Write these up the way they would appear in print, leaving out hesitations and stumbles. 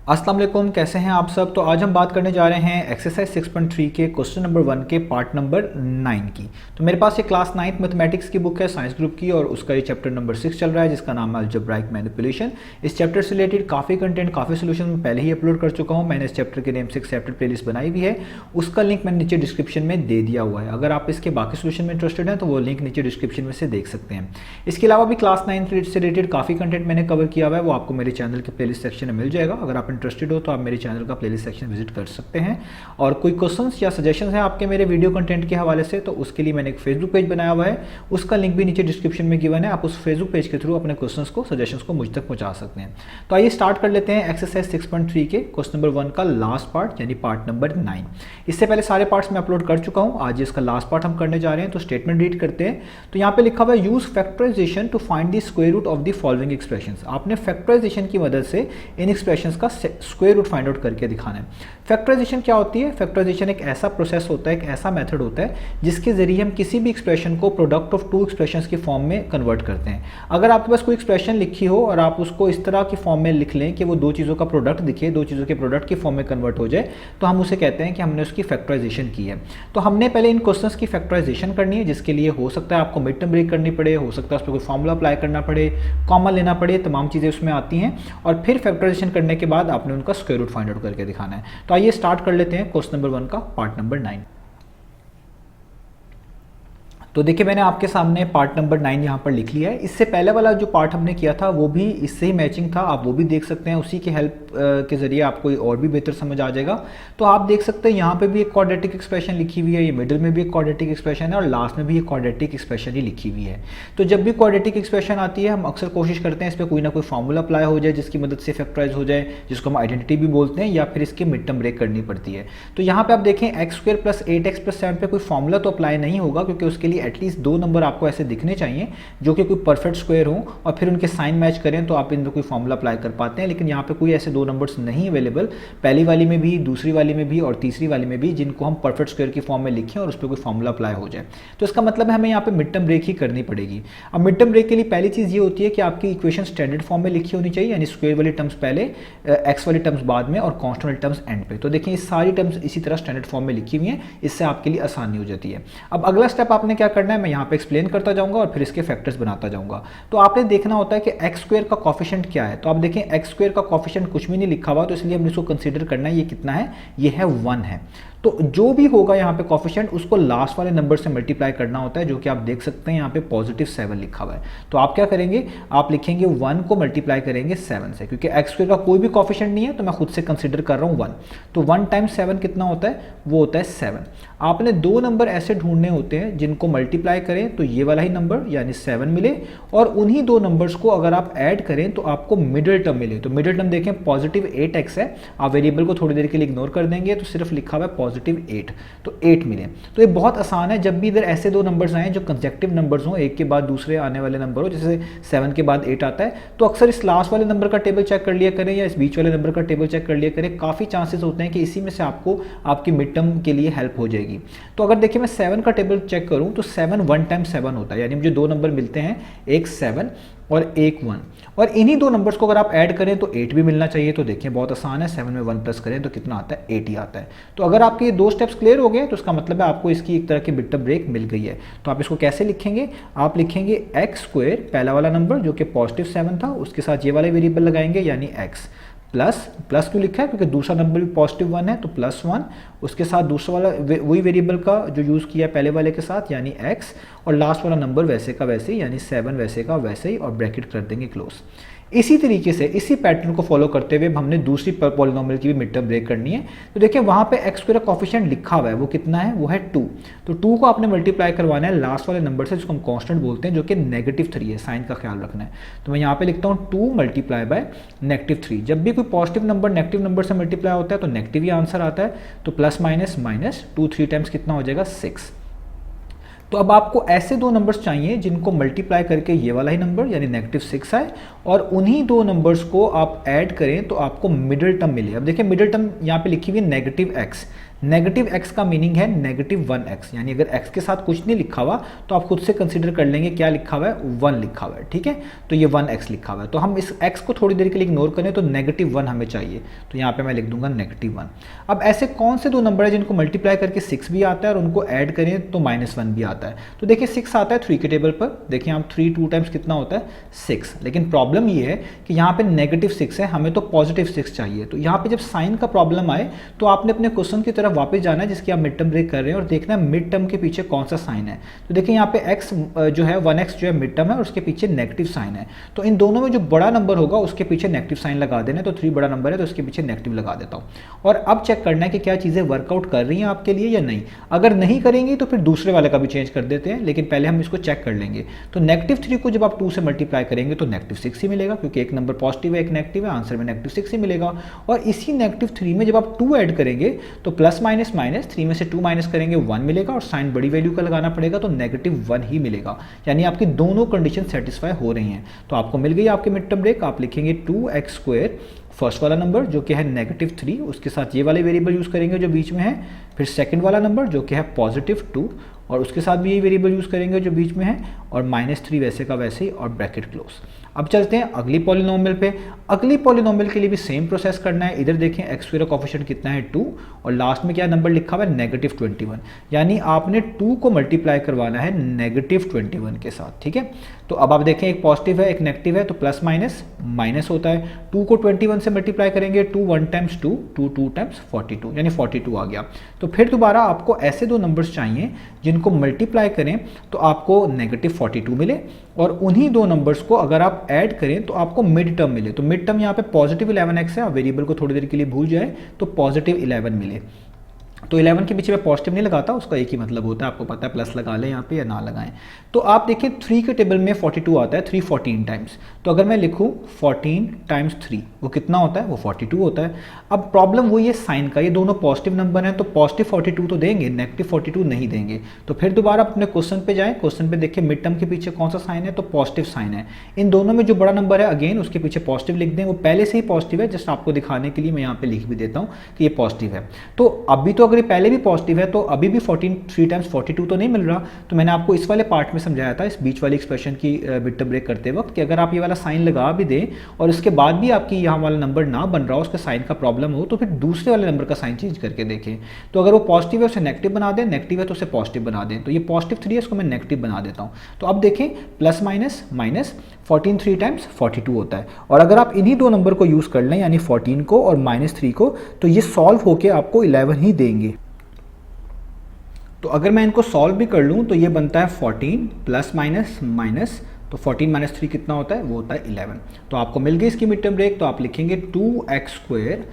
अस्सलाम वालेकुम, कैसे हैं आप सब। तो आज हम बात करने जा रहे हैं एक्सरसाइज 6.3 के क्वेश्चन नंबर 1 के पार्ट नंबर 9 की। तो मेरे पास ये क्लास 9th मैथमेटिक्स की बुक है साइंस ग्रुप की, और उसका ये चैप्टर नंबर 6 चल रहा है जिसका नाम है अलजेब्राइक मैनिपुलेशन। इस चैप्टर से रिलेटेड काफ़ी कंटेंट, काफ़ी सोल्यूशन मैं पहले ही अपलोड कर चुका हूँ। मैंने इस चैप्टर के नेम से एक सेपरेट प्लेलिस्ट बनाई हुई है, उसका लिंक मैंने नीचे डिस्क्रिप्शन में दे दिया हुआ है। अगर आप इसके बाकी सोल्यूशन में इंटरेस्टेड हैं तो वो लिंक नीचे डिस्क्रिप्शन में से देख सकते हैं। इसके अलावा भी क्लास 9 से रिलेटेड काफ़ी कंटेंट मैंने कवर किया हुआ है, वो आपको मेरे चैनल के प्लेलिस्ट सेक्शन में मिल जाएगा। अगर आप इंटरेस्टेड हो तो आप मेरे चैनल का प्लेलिस्ट सेक्शन विजिट कर सकते हैं। और कोई क्वेश्चंस या सजेशंस हैं आपके मेरे वीडियो कंटेंट के हवाले से, तो उसके लिए मैंने एक फेसबुक पेज बनाया हुआ है, उसका लिंक भी नीचे डिस्क्रिप्शन में गिवन है। आप उस फेसबुक पेज के थ्रू अपने क्वेश्चंस को, सजेशंस को मुझ तक पहुंचा सकते हैं। तो आइए स्टार्ट कर लेते हैं एक्सरसाइज 6.3 के क्वेश्चन नंबर 1 का लास्ट पार्ट, यानी पार्ट नंबर 9। इससे पहले सारे पार्ट्स मैं अपलोड कर चुका हूं, आज इसका लास्ट पार्ट हम करने जा रहे हैं। तो स्टेटमेंट रीड करते हैं। तो यहाँ पे लिखा हुआ है use factorisation to find the square root of the following expressions. आपने फैक्टराइजेशन की मदद से इन एक्सप्रेशंस का स्क्वायर रूट फाइंड आउट करके दिखाना है। फैक्टराइजेशन क्या होती है? फैक्टराइजेशन एक ऐसा प्रोसेस होता है, एक ऐसा मेथड होता है जिसके जरिए हम किसी भी एक्सप्रेशन को प्रोडक्ट ऑफ टू एक्सप्रेशंस की फॉर्म में कन्वर्ट करते हैं। अगर आपके पास कोई एक्सप्रेशन लिखी हो और आप उसको इस तरह की फॉर्म में लिख लें कि वो दो चीज़ों का प्रोडक्ट दिखे, दो चीज़ों के प्रोडक्ट की फॉर्म में कन्वर्ट हो जाए, तो हम उसे कहते हैं कि हमने उसकी फैक्टराइजेशन की है। तो हमने पहले इन क्वेश्चंस की फैक्टराइजेशन करनी है, जिसके लिए हो सकता है आपको मिड टर्म ब्रेक करनी पड़े, हो सकता है उस पर कोई फॉर्मूला अप्लाई करना पड़े, कॉमन लेना पड़े, तमाम चीज़ें उसमें आती हैं। और फिर फैक्टराइजेशन करने के बाद आपने उनका स्क्वायर रूट फाइंड आउट करके दिखाना है। तो आइए स्टार्ट कर लेते हैं क्वेश्चन नंबर 1 का पार्ट नंबर 9। तो देखिए मैंने आपके सामने पार्ट नंबर 9 यहाँ पर लिख लिया है। इससे पहले वाला जो पार्ट हमने किया था वो भी इससे ही मैचिंग था, आप वो भी देख सकते हैं। उसी की हेल्प के जरिए आपको और भी बेहतर समझ आ जाएगा। तो आप देख सकते हैं यहाँ पे भी एक क्वाड्रेटिक एक्सप्रेशन लिखी हुई है, ये मिडिल में भी एक क्वाड्रेटिक एक्सप्रेशन है, और लास्ट में भी एक क्वाड्रेटिक एक्सप्रेशन ही लिखी हुई है। तो जब भी क्वाड्रेटिक एक्सप्रेशन आती है, हम अक्सर कोशिश करते हैं इस पर कोई ना कोई फॉर्मूला अप्लाई हो जाए जिसकी मदद से फैक्टराइज हो जाए, जिसको हम आइडेंटिटी भी बोलते हैं, या फिर इसकी मिड टर्म ब्रेक करनी पड़ती है। तो यहाँ पे आप देखें x² + 8x + 7 पे कोई फॉर्मूला तो अप्लाई नहीं होगा, क्योंकि उसके लिए एटलीस्ट दो नंबर आपको ऐसे दिखने चाहिए जो कि कोई परफेक्ट स्क्वायर हो, और फिर उनके साइन मैच करें तो आप इन पर कोई फॉर्मूला अप्लाई कर पाते हैं। लेकिन यहाँ पे कोई ऐसे दो नंबर्स नहीं अवेलेबल, पहली वाली में भी, दूसरी वाली में भी और तीसरी वाली में भी, जिनको हम परफेक्ट स्क्वायर की फॉर्म में लिखें और उस पर कोई फॉर्मूला अप्लाई हो जाए। तो इसका मतलब है हमें यहाँ पे मिड टर्म ब्रेक ही करनी पड़ेगी। अब मिड टर्म ब्रेक के लिए पहली चीज़ ये होती है कि आपकी इक्वेशन स्टैंडर्ड फॉर्म में लिखी होनी चाहिए, यानी स्क्वायर वाली टर्म्स पहले, एक्स वाली टर्म्स बाद में, और कॉन्स्टेंट वाली टर्म्स एंड पे। तो देखिए ये सारी टर्म्स इसी तरह स्टैंडर्ड फॉर्म में लिखी हुई हैं, इससे आपके लिए आसानी हो जाती है। अब अगला स्टेप आपने क्या करना है, मैं यहाँ पे एक्सप्लेन करता जाऊँगा और फिर इसके फैक्टर्स बनाता जाऊंगा। तो आपने देखना होता है कि x² का कोफिशिएंट क्या है। तो आप देखें x² का कोफिशिएंट कुछ भी नहीं लिखा हुआ, तो इसलिए हमने इसको कंसीडर करना है। ये कितना है? ये है 1 है। तो जो भी होगा यहाँ पे कोफिशिएंट, उसको लास्ट वाले नंबर से मल्टीप्लाई करना होता है, जो कि आप देख सकते हैं यहाँ पे +7 लिखा हुआ है। तो आप क्या करेंगे, आप लिखेंगे 1 को मल्टीप्लाई करेंगे 7 से, क्योंकि x² का कोई भी कोफिशिएंट नहीं है तो मैं खुद से कंसीडर कर रहा हूँ 1। तो 1 × 7 कितना होता है? वो होता है 7। आपने दो नंबर ऐसे ढूंढने होते हैं जिनको मल्टीप्लाई करें तो ये वाला ही नंबर यानी 7 मिले, और उन्हीं दो नंबर्स को अगर आप ऐड करें तो आपको मिडिल टर्म मिले। तो मिडिल टर्म देखें +8x है, आप वेरिएबल को थोड़ी देर के लिए इग्नोर कर देंगे, तो सिर्फ लिखा हुआ है +8, तो 8 मिले। तो ये बहुत आसान है। जब भी इधर ऐसे दो नंबर्स आए जो कंसेक्टिव नंबर्स हों, एक के बाद दूसरे आने वाले नंबर हो, जैसे 7 के बाद 8 आता है, तो अक्सर इस लास्ट वाले नंबर का टेबल चेक कर लिया करें या इस बीच वाले नंबर का टेबल चेक कर लिया करें। काफ़ी चांसेस होते हैं कि इसी में से आपको आपकी मिड टर्म के लिए हेल्प हो जाएगी। तो अगर देखिए मैं 7 का टेबल चेक करूं तो 7 1 × 7 होता है, यानी मुझे दो नंबर मिलते हैं, एक 7 और एक 1, और इन्हीं दो नंबर्स को अगर आप ऐड करें तो 8 भी मिलना चाहिए। तो देखिए बहुत आसान है, 7 में 1 प्लस करें तो कितना आता है? 8 ही आता है। तो अगर आपके ये दो स्टेप्स क्लियर हो गए तो उसका मतलब है आपको इसकी एक तरह की मिड टर्म ब्रेक मिल गई है। तो आप इसको कैसे लिखेंगे? आप लिखेंगे x² पहला वाला नंबर जो कि +7 था, उसके साथ ये वाला वेरिएबल लगाएंगे यानी x, प्लस क्यों लिखा है? क्योंकि दूसरा नंबर भी +1 है, तो +1, उसके साथ दूसरा वाला वही वेरिएबल का जो यूज़ किया पहले वाले के साथ यानी x, और लास्ट वाला नंबर वैसे का वैसे ही यानी 7 वैसे का वैसे ही, और ब्रैकेट कर देंगे क्लोज। इसी तरीके से, इसी पैटर्न को फॉलो करते हुए हमने दूसरी पॉलिनोमियल की भी मिड टर्म ब्रेक करनी है। तो देखिए वहाँ पे x² का कोफिशिएंट लिखा हुआ है, वो कितना है? वो है 2। तो 2 को आपने मल्टीप्लाई करवाना है लास्ट वाले नंबर से, जिसको हम कांस्टेंट बोलते हैं, जो कि -3 है। साइन का ख्याल रखना है। तो मैं यहाँ पे लिखता हूँ 2 × -3। जब भी कोई पॉजिटिव नंबर नेगेटिव नंबर से मल्टीप्लाई होता है तो नेगेटिव ही आंसर आता है। तो +-2 3 टाइम्स कितना हो जाएगा? 6। तो अब आपको ऐसे दो नंबर्स चाहिए जिनको मल्टीप्लाई करके ये वाला ही नंबर यानी -6 आए, और उन्हीं दो नंबर्स को आप ऐड करें तो आपको मिडिल टर्म मिले। अब देखिए मिडिल टर्म यहाँ पे लिखी हुई है -x। नेगेटिव x का मीनिंग है नेगेटिव 1x, यानी अगर x के साथ कुछ नहीं लिखा हुआ तो आप खुद से कंसीडर कर लेंगे क्या लिखा हुआ है, 1 लिखा हुआ है, ठीक है। तो ये 1x लिखा हुआ है, तो हम इस x को थोड़ी देर के लिए इग्नोर करें तो नेगेटिव 1 हमें चाहिए, तो यहाँ पे मैं लिख दूंगा नेगेटिव 1। अब ऐसे कौन से दो नंबर है जिनको मल्टीप्लाई करके 6 भी आता है और उनको ऐड करें तो -1 भी आता है। तो देखिए 6 आता है 3 के टेबल पर, देखिए आप 3 2 टाइम्स कितना होता है 6, लेकिन प्रॉब्लम ये है कि यहाँ पे नेगेटिव 6 है, हमें तो पॉजिटिव 6 चाहिए। तो यहाँ पे जब साइन का प्रॉब्लम आए तो आपने अपने क्वेश्चन की तरफ वापस जाना है जिसकी आप मिड टर्म ब्रेक कर रहे हैं और देखना है मिड टर्म के पीछे कौन सा साइन है। तो देखिए यहाँ पे x जो है 1x जो है मिड टर्म है और उसके पीछे नेगेटिव साइन है, तो इन दोनों में जो बड़ा नंबर होगा उसके पीछे नेगेटिव साइन लगा देना। तो 3 बड़ा नंबर है तो उसके पीछे नेगेटिव लगा देता हूँ। और अब चेक करना है कि क्या चीज़ें वर्कआउट कर रही हैं आपके लिए या नहीं। अगर नहीं करेंगी तो फिर दूसरे वाले का भी चेंज कर देते हैं, लेकिन पहले हम इसको चेक कर लेंगे। तो नेगेटिव 3 को जब आप 2 से मल्टीप्लाई करेंगे तो नेगेटिव 6 ही मिलेगा, क्योंकि एक नंबर पॉजिटिव है एक नेगेटिव है, आंसर में नेगेटिव 6 ही मिलेगा। और इसी नेगेटिव 3 में जब आप 2 ऐड करेंगे तो प्लस माइनस माइनस 3 में से 2 माइनस करेंगे 1 मिलेगा और साइन बड़ी वैल्यू का लगाना पड़ेगा तो नेगेटिव 1 ही मिलेगा, यानी आपकी दोनों कंडीशन सेटिस्फाई हो रही हैं। तो आपको मिल गई आपके मिड टर्म ब्रेक। आप लिखेंगे 2x² फर्स्ट वाला नंबर जो कि है -3, उसके साथ ये वाले वेरिएबल यूज़ करेंगे जो बीच में है, फिर सेकंड वाला नंबर जो कि है +2 और उसके साथ भी यही वेरिएबल यूज़ करेंगे जो बीच में है, और -3 वैसे का वैसे ही और ब्रैकेट क्लोज। अब चलते हैं अगली पॉलिनोमियल पे। अगली पॉलिनोमियल के लिए भी सेम प्रोसेस करना है। इधर देखें x² का कोफिशिएंट कितना है 2 और लास्ट में क्या नंबर लिखा हुआ है -21, यानी आपने 2 को मल्टीप्लाई करवाना है -21 के साथ, ठीक है। तो अब आप देखें एक पॉजिटिव है एक नेगेटिव है तो प्लस माइनस माइनस होता है। 2 को 21 से मल्टीप्लाई करेंगे 2 1 टाइम्स 2 2 2 टाइम्स 42, यानी 42 आ गया। तो फिर दोबारा आपको ऐसे दो नंबर्स चाहिए जिनको मल्टीप्लाई करें तो आपको -42 मिले और उन्हीं दो नंबर्स को अगर आप ऐड करें तो आपको मिड टर्म मिले। तो मिड टर्म यहाँ पे +11x है, वेरिएबल को थोड़ी देर के लिए भूल जाए तो +11 मिले। तो 11 के पीछे मैं पॉजिटिव नहीं लगाता, उसका एक ही मतलब होता है, आपको पता है, प्लस लगा लें यहाँ पे या ना लगाएं। तो आप देखिए 3 के टेबल में 42 आता है 3 14 टाइम्स, तो अगर मैं लिखूँ 14 टाइम्स 3 वो कितना होता है, वो 42 होता है। अब प्रॉब्लम वही है साइन का, ये दोनों पॉजिटिव नंबर हैं तो पॉजिटिव 42 तो देंगे, नेगेटिव 42 नहीं देंगे। तो फिर दोबारा अपने क्वेश्चन पे जाएं, क्वेश्चन पे देखिए मिड टर्म के पीछे कौन सा साइन है, तो पॉजिटिव साइन है। इन दोनों में जो बड़ा नंबर है अगेन उसके पीछे पॉजिटिव लिख दें, वो पहले से ही पॉजिटिव है, जस्ट आपको दिखाने के लिए मैं यहाँ पे लिख भी देता हूँ कि ये पॉजिटिव है। तो अभी तो अगर ये पहले भी पॉजिटिव है तो अभी भी 3 टाइम्स 42 तो नहीं मिल रहा। तो मैंने आपको इस वाले पार्ट में समझाया था, इस बीच वाली एक्सप्रेशन की मिड टर्म ब्रेक करते वक्त, कि अगर आप ये वाला साइन लगा भी दें और इसके बाद भी आपकी यहाँ वाला नंबर ना बन रहा हो, उसका साइन का प्रॉब्लम हो, तो फिर दूसरे वाले नंबर का साइन चेंज करके देखें। तो अगर वो पॉजिटिव है उसे नेगेटिव बना दें, नेगेटिव है तो उसे पॉजिटिव बना दें। तो ये +3 है, इसको मैं नेगेटिव बना देता हूँ। तो अब देखें प्लस माइनस माइनस 14 3 टाइम्स 42 होता है, और अगर आप इन्हीं दो नंबर को यूज़ कर लें यानी 14 को और -3 को, तो ये सॉल्व होके आपको 11 ही देंगे। तो अगर मैं इनको सॉल्व भी कर लूँ तो ये बनता है 14 प्लस माइनस माइनस, तो 14 - 3 कितना होता है, वो होता है 11। तो आपको मिल गई इसकी मिड टर्म ब्रेक। तो आप लिखेंगे 2x²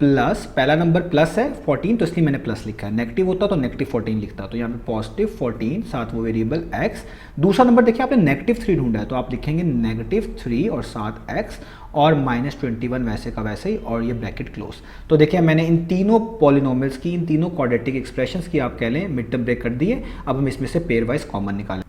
प्लस, पहला नंबर प्लस है 14 तो इसलिए मैंने प्लस लिखा है, नेगेटिव होता तो नेगेटिव 14 लिखता, तो यहाँ पे +14 साथ वो वेरिएबल x। दूसरा नंबर देखिए आपने -3 ढूंढा है तो आप लिखेंगे -3 और साथ x और -21 वैसे का वैसे ही और ये ब्रैकेट क्लोज। तो देखिए मैंने इन तीनों पॉलिनोमियल्स की, इन तीनों क्वाड्रेटिक एक्सप्रेशंस की आप कह लें मिड टर्म ब्रेक कर दिए। अब हम इसमें से पेयर वाइज कॉमन निकालें।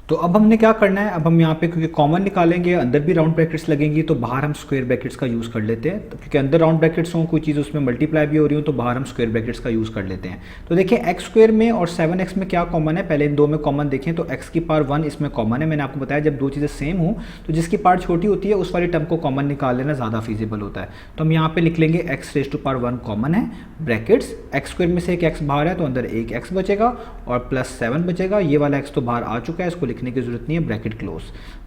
तो अब हमने क्या करना है, अब हम यहाँ पे क्योंकि कॉमन निकालेंगे, अंदर भी राउंड ब्रैकेट्स लगेंगी, तो बाहर हम स्क्वायर ब्रैकेट्स का यूज़ कर लेते हैं। तो क्योंकि अंदर राउंड ब्रैकेट्स हों, कोई चीज़ उसमें मल्टीप्लाई भी हो रही हो, तो बाहर हम स्क्वायर ब्रैकेट्स का यूज़ कर लेते हैं। तो देखिए x² में और 7x में क्या कॉमन है, पहले इन दो में कॉमन देखें। तो x की पावर 1 इसमें कॉमन है। मैंने आपको बताया जब दो चीज़ें सेम हो तो जिसकी पावर छोटी होती है उस वाली टर्म को कॉमन निकाल लेना ज़्यादा फीजिबल होता है। तो हम यहाँ पे लिख लेंगे x⁻1 कॉमन है, ब्रैकेट्स x² में से एक x बाहर है तो अंदर एक x बचेगा और +7 बचेगा। ये वाला x तो बाहर आ चुका है, इसको लिखने की जरूरत नहीं है, ब्रैकेट क्लोज।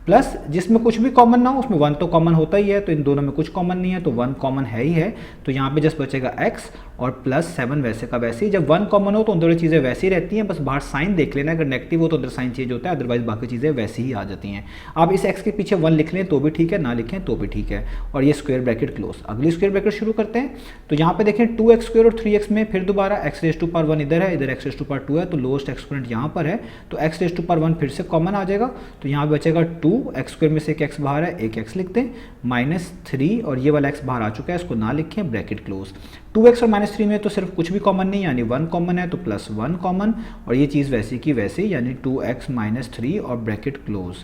प्लस जिसमें कुछ भी कॉमन ना हो उसमें 1 तो कॉमन होता ही है, तो इन दोनों में कुछ कॉमन नहीं है तो 1 कॉमन है ही है। तो यहाँ पे जस्ट बचेगा x और +7 वैसे का वैसे ही। जब 1 कॉमन हो तो अंदर चीज़ें वैसी रहती हैं, बस बाहर साइन देख लेना, अगर नेगेटिव हो तो अंदर साइन चेंज होता है, अदरवाइज बाकी चीज़ें वैसी ही आ जाती हैं। आप इस x के पीछे 1 लिख लें तो भी ठीक है, ना लिखें तो भी ठीक है, और ये स्क्वायर ब्रैकेट क्लोज। अगली स्क्वायर ब्रैकेट शुरू करते हैं। तो यहाँ पे देखें 2x² और 3x में फिर दोबारा x⁻1 इधर है, इधर x⁻2 है, तो लोएस्ट एक्सपोनेंट यहाँ पर है, तो x⁻1 फिर से कॉमन आ जाएगा। तो यहाँ बचेगा 2, x² में से एक x बाहर है, एक x लिखते हैं, -3 और ये वाला x बाहर आ चुका है, इसको ना लिखें, ब्रैकेट क्लोज। 2x और -3 में तो सिर्फ कुछ भी कॉमन नहीं, यानी 1 कॉमन है तो +1 कॉमन, और ये चीज़ वैसी की वैसी, यानी 2x - 3 और ब्रैकेट क्लोज।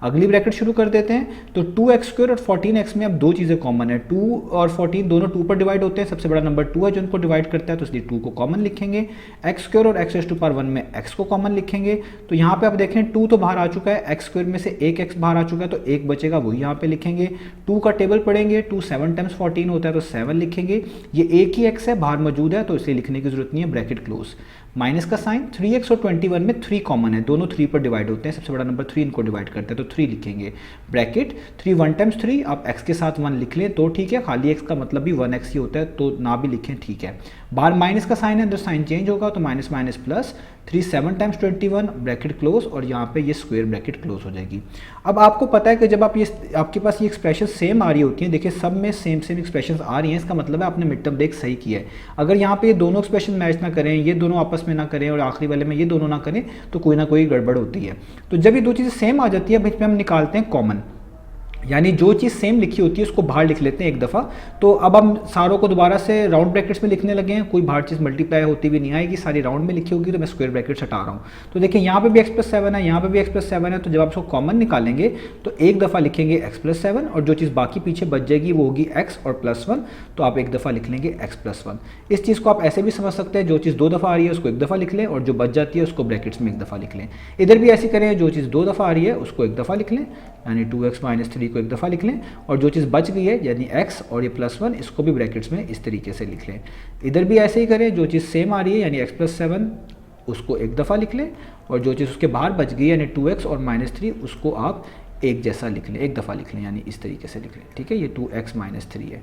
अगली ब्रैकेट शुरू कर देते हैं। तो 2x² और 14x में अब दो चीज़ें कॉमन है, 2 और 14 दोनों 2 पर डिवाइड होते हैं, सबसे बड़ा नंबर 2 है जो उनको डिवाइड करता है, तो इसलिए 2 को कॉमन लिखेंगे। x² और x⁻1 में x को कॉमन लिखेंगे। तो यहाँ पे आप देखें 2 तो बाहर आ चुका है, x² में से एक x बाहर आ चुका है, तो एक बचेगा वही यहाँ पे लिखेंगे। 2 का टेबल पढ़ेंगे, 2 7 टाइम्स 14 होता है तो 7 लिखेंगे। ये एक ही x है बाहर मौजूद है तो इसे लिखने की जरूरत नहीं है, ब्रैकेट क्लोज। माइनस का साइन, 3x और 21 में 3 कॉमन है, दोनों 3 पर डिवाइड होते हैं, सबसे बड़ा नंबर 3 इनको डिवाइड करते हैं तो 3 लिखेंगे। ब्रैकेट 3 1 टाइम्स 3, आप x के साथ 1 लिख लें तो ठीक है, खाली x का मतलब भी 1x ही होता है तो ना भी लिखें ठीक है। बाहर माइनस का साइन है, अंदर साइन चेंज होगा तो minus minus plus, 3 7 times 21 bracket close, और यहाँ पे ये स्क्वायर ब्रैकेट क्लोज हो जाएगी। अब आपको पता है कि जब आप ये आपके पास ये एक्सप्रेशन सेम आ रही होती हैं, देखिए सब में सेम एक्सप्रेशन आ रही हैं, इसका मतलब है आपने मिड टर्म ब्रेक सही किया है। अगर यहाँ पे ये दोनों एक्सप्रेशन मैच ना करें, ये दोनों आपस में ना करें और आखिरी वाले में ये दोनों ना करें, तो कोई ना कोई गड़बड़ होती है। तो जब ये दो चीज़ें सेम आ जाती है, इसमें हम निकालते हैं कॉमन, यानी जो चीज़ सेम लिखी होती है उसको बाहर लिख लेते हैं एक दफ़ा। तो अब हम सारों को दोबारा से राउंड ब्रैकेट्स में लिखने लगे हैं, कोई बाहर चीज़ मल्टीप्लाई होती भी नहीं आएगी, सारी राउंड में लिखी होगी, तो मैं स्क्वायर ब्रैकेट्स हटा रहा हूँ। तो देखिए यहाँ पे भी x+7 है, यहाँ पे भी x+7 है, तो जब आप उसको कॉमन निकालेंगे तो एक दफ़ा लिखेंगे x+7 और जो चीज़ बाकी पीछे बच जाएगी वो होगी x और +1, तो आप एक दफ़ा लिख लेंगे x+1। इस चीज़ को आप ऐसे भी समझ सकते हैं, जो चीज़ 2 दफ़ा आ रही है उसको एक दफ़ा लिख लें और जो बच जाती है उसको ब्रैकेट्स में एक दफ़ा लिख लें। इधर भी ऐसी करें, जो चीज़ 2 दफ़ा आ रही है उसको एक दफ़ा लिख लें, यानी 2x - 3 को एक दफ़ा लिख लें, और जो चीज़ बच गई है यानी x और ये +1 इसको भी ब्रैकेट्स में इस तरीके से लिख लें। इधर भी ऐसे ही करें, जो चीज़ सेम आ रही है यानी x+7 उसको एक दफ़ा लिख लें, और जो चीज़ उसके बाहर बच गई यानी 2x और -3 उसको आप एक जैसा लिख लें, एक दफ़ा लिख लें, यानी इस तरीके से लिख लें। ठीक है, ये 2x - 3 है।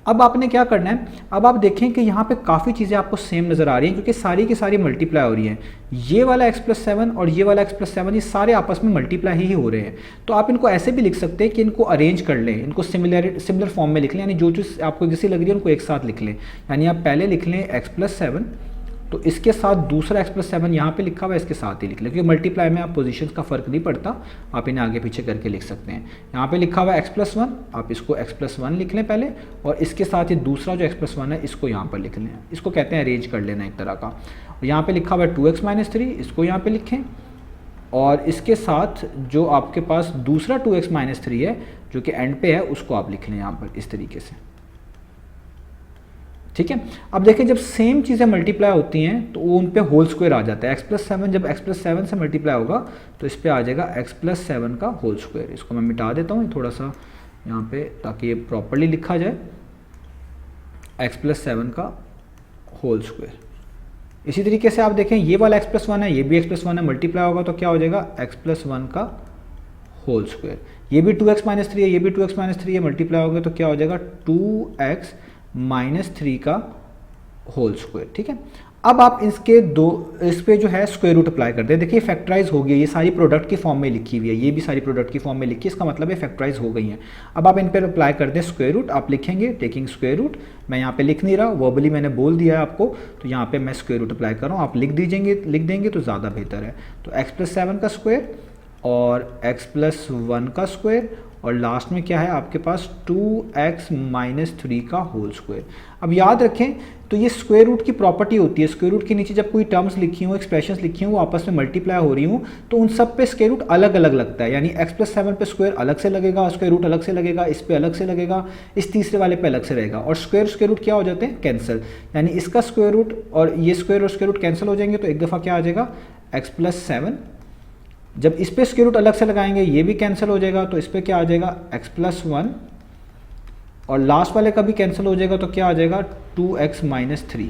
अब आपने क्या करना है, अब आप देखें कि यहाँ पे काफ़ी चीज़ें आपको सेम नज़र आ रही हैं क्योंकि सारी की सारी मल्टीप्लाई हो रही हैं। ये वाला x+7 और ये वाला x+7 ये सारे आपस में मल्टीप्लाई ही हो रहे हैं। तो आप इनको ऐसे भी लिख सकते हैं कि इनको अरेंज कर लें, इनको सिमिलर फॉर्म में लिख लें, यानी जो चीज़ आपको जैसी लग रही है उनको एक साथ लिख लें। यानी आप पहले लिख लें x+7, तो इसके साथ दूसरा x+7 यहाँ पे लिखा हुआ है, इसके साथ ही लिख लें, क्योंकि मल्टीप्लाई में आप पोजीशंस का फ़र्क नहीं पड़ता, आप इन्हें आगे पीछे करके लिख सकते हैं। यहाँ पे लिखा हुआ है x+1, आप इसको x+1 लिख लें पहले, और इसके साथ ही दूसरा जो x+1 है इसको यहाँ पर लिख लें, इसको कहते हैं अरेंज कर लेना एक तरह का। और यहाँ पर लिखा हुआ है 2x - 3, इसको यहाँ पर लिखें, और इसके साथ जो आपके पास दूसरा 2x - 3 है जो कि एंड पे है उसको आप लिख लें यहाँ पर इस तरीके से। ठीक है, अब देखें जब सेम चीज़ें मल्टीप्लाई होती हैं तो वो उन पे होल स्क्वायर आ जाता है। x+7 जब x+7 से मल्टीप्लाई होगा तो इस पे आ जाएगा x+7 का होल स्क्वायर। इसको मैं मिटा देता हूँ थोड़ा सा यहाँ पे ताकि ये प्रॉपर्ली लिखा जाए, x+7 का होल स्क्वायर। इसी तरीके से आप देखें ये वाला x+1 है, ये भी x+1 है, मल्टीप्लाई होगा तो क्या हो जाएगा x+1 का होल स्क्वायर। ये भी 2x - 3 है, ये भी 2x - 3 है, मल्टीप्लाई होगा तो क्या हो जाएगा 2x - 3 का होल स्क्वायर। ठीक है, अब आप इसके इस पे जो है स्क्वायर रूट अप्लाई करते हैं। देखिए फैक्टराइज हो गई, ये सारी प्रोडक्ट की फॉर्म में लिखी हुई है, ये भी सारी प्रोडक्ट की फॉर्म में लिखी है, इसका मतलब है फैक्टराइज हो गई हैं। अब आप इन पर अप्लाई करते हैं स्क्वायर रूट, आप लिखेंगे टेकिंग स्क्वायर रूट। मैं यहाँ पे लिख नहीं रहा, वर्बली मैंने बोल दिया है आपको, तो यहाँ पे मैं स्क्वायर रूट अप्लाई कर रहा हूँ, आप लिख देंगे तो ज़्यादा बेहतर है। तो x+7 का स्क्वायर और x+1 का स्क्वायर, और लास्ट में क्या है आपके पास 2x - 3 का होल स्क्वायर। अब याद रखें तो ये स्क्वायर रूट की प्रॉपर्टी होती है, स्क्वायर रूट के नीचे जब कोई टर्म्स लिखी हो, एक्सप्रेशंस लिखी हो, वो आपस में मल्टीप्लाई हो रही हूँ तो उन सब पे स्क्वायर रूट अलग अलग लगता है। यानी x+7 पे स्क्वायर अलग से लगेगा, स्क्वायर रूट अलग से लगेगा, इस पे अलग से लगेगा, इस तीसरे वाले पे अलग से रहेगा, और स्क्वायर रूट क्या हो जाते हैं, कैंसिल। यानी इसका स्क्वायर रूट और ये स्क्वायर और स्क्वायर रूट कैंसिल हो जाएंगे, तो एक दफ़ा क्या आ जाएगा x+7। जब इस पे स्क्वायर रूट अलग से लगाएंगे ये भी कैंसिल हो जाएगा, तो इस पे क्या आ जाएगा x+1, और लास्ट वाले का भी कैंसिल हो जाएगा, तो क्या आ जाएगा 2x - 3।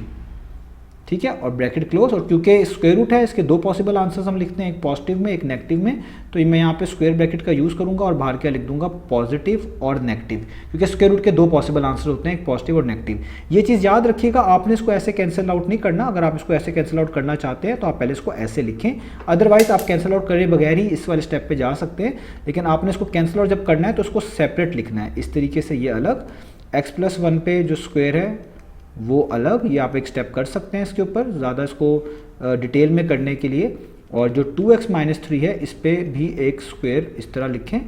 ठीक है, और ब्रैकेट क्लोज। और क्योंकि स्क्वायर रूट है इसके दो पॉसिबल आंसर्स हम लिखते हैं, एक पॉजिटिव में एक नेगेटिव में, तो मैं यहाँ पे स्क्वायर ब्रैकेट का यूज़ करूँगा और बाहर क्या लिख दूंगा, पॉजिटिव और नेगेटिव, क्योंकि स्क्वायर रूट के दो पॉसिबल आंसर होते हैं, एक पॉजिटिव और नेगेटिव। ये चीज़ याद रखिएगा, आपने इसको ऐसे कैंसिल आउट नहीं करना। अगर आप इसको ऐसे कैंसिल आउट करना चाहते हैं तो आप पहले इसको ऐसे लिखें, अदरवाइज आप कैंसिल आउट करे बगैर ही इस वाले स्टेप पर जा सकते हैं, लेकिन आपने इसको कैंसिल आउट जब करना है तो उसको सेपरेट लिखना है इस तरीके से, ये अलग, x+1 पे जो स्क्वायर है वो अलग, ये आप एक स्टेप कर सकते हैं इसके ऊपर ज़्यादा इसको डिटेल में करने के लिए। और जो 2x - 3 है इस पर भी एक स्क्वायर इस तरह लिखें,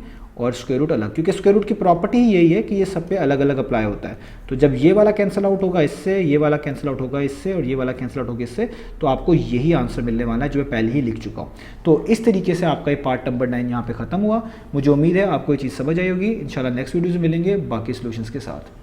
और स्क्वायर रूट अलग, क्योंकि स्क्वायर रूट की प्रॉपर्टी ही यही है कि ये सब पे अलग अलग अप्लाई होता है। तो जब ये वाला कैंसिल आउट होगा इससे, ये वाला कैंसिल आउट होगा इससे, और ये वाला कैंसिल आउट होगा इससे, तो आपको यही आंसर मिलने वाला है जो मैं पहले ही लिख चुका हूँ। तो इस तरीके से आपका ये पार्ट नंबर 9 यहाँ पे खत्म हुआ। मुझे उम्मीद है आपको ये चीज़ समझ आई होगी। इंशाल्लाह नेक्स्ट वीडियो में मिलेंगे बाकी सॉल्यूशंस के साथ।